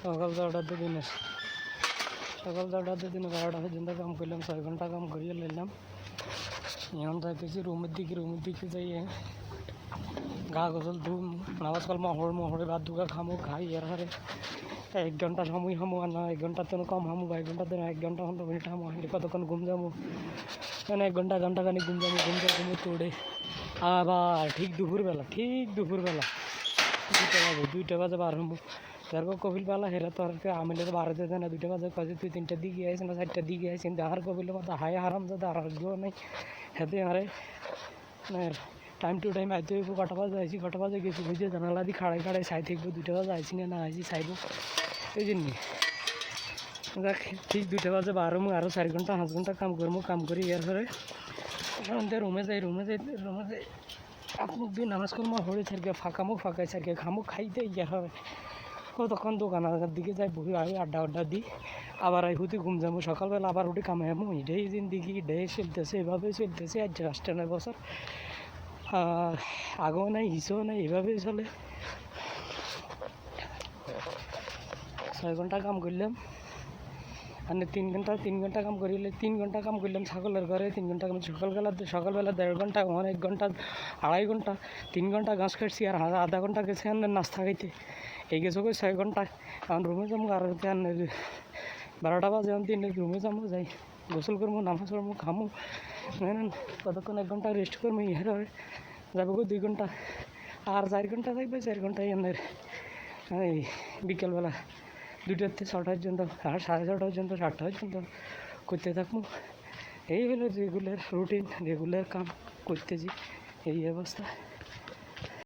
সকাল 10টার দিনে সকাল 10টার দিনে 12টা পর্যন্ত কাম করলাম, 6 ঘন্টা কাম করিয়ে নিলাম। এখন যাইতেছি রুমের দিকে যাইয়ে গা গোসল ধুম, নামাজ কাল মহরে ভাত দুগা খামো, খাই এর হারে 1 ঘন্টা সময় হামো, আর না 1 ঘন্টার তো কম হামো, 2 ঘন্টার তো 1 ঘন্টা 15 মিনিট হামো, হাঁটে কতক্ষণ ঘুম যাবো, মানে 1 ঘন্টা খানি ঘুম যাবো তোড়ে। আবার ঠিক দুপুরবেলা 2টা বাজে বার হবো। তারপর কপিল পালা হেরা তোর আমিলে তো বারোতে দেয় না, 2টা বাজে কাজে তুই 3টার দিকে আইস না 4টার দিকে আইস, কিন্তু আর কপিল মতো হায় হারাম যাতে আর নেই হেতে আরে টাইম টু টাইম আইতে হইব। কটা বাজে গেছি বুঝে জানালা দিয়ে খাড়াই চাই থাকবো, 2টা বাজে আইসি না আইসি চাইবো এই জন্যে। দেখ ঠিক 2টা বাজে বার হবো, আরও 4 ঘন্টা 5 ঘন্টা কাম করবো, কাম করি এর পরে রুমে যাই আপনি দিন নামাজ করবো, হরে চারকে ফাঁকাই চারকে খামো খাইতে ইয়ার হবে কতক্ষণ দোকানের দিকে যাই বহি আড্ডা দিই, আবার হুতি ঘুম যাবো, সকালবেলা আবার উঠে কামে যাবো। এটাই জিন্দিগি, এটাই চলতেছে, এভাবেই চলতেছে আজ 8-9 বছর। আগেও নাই হিসেও নাই, এভাবেই চলে। 6 ঘন্টা কাম করলাম, আর 3 ঘন্টা কাম করিলে 3 ঘন্টা কাম করলাম ছাগলের ঘরে, 3 ঘন্টা কাম সকালবেলা 1.5 ঘন্টা, 1 ঘন্টা 2.5 ঘন্টা, 3 ঘন্টা ঘাস কাটছি, আর আধা ঘন্টা গেছে নাস্তা খাইতে, এই গেছে 6 ঘন্টা। এখন রুমে যাবো, আর 12টা বাজে এখন 3 রুমে যাবো, যাই গোসল করবো, নামাজ পড়বো, খামো, কতক্ষণ 1 ঘন্টা রেস্ট করবো, ইহার যাবো 2 ঘন্টা, আর 4 ঘন্টা থাকবে, 4 ঘন্টায় এনের এই বিকেলবেলা 2টা থেকে 6টা পর্যন্ত, আর 6:30 পর্যন্ত 7টা পর্যন্ত করতে থাকবো। এই হলো রেগুলার রুটিন, রেগুলার কাম করতেছি, এই অবস্থা।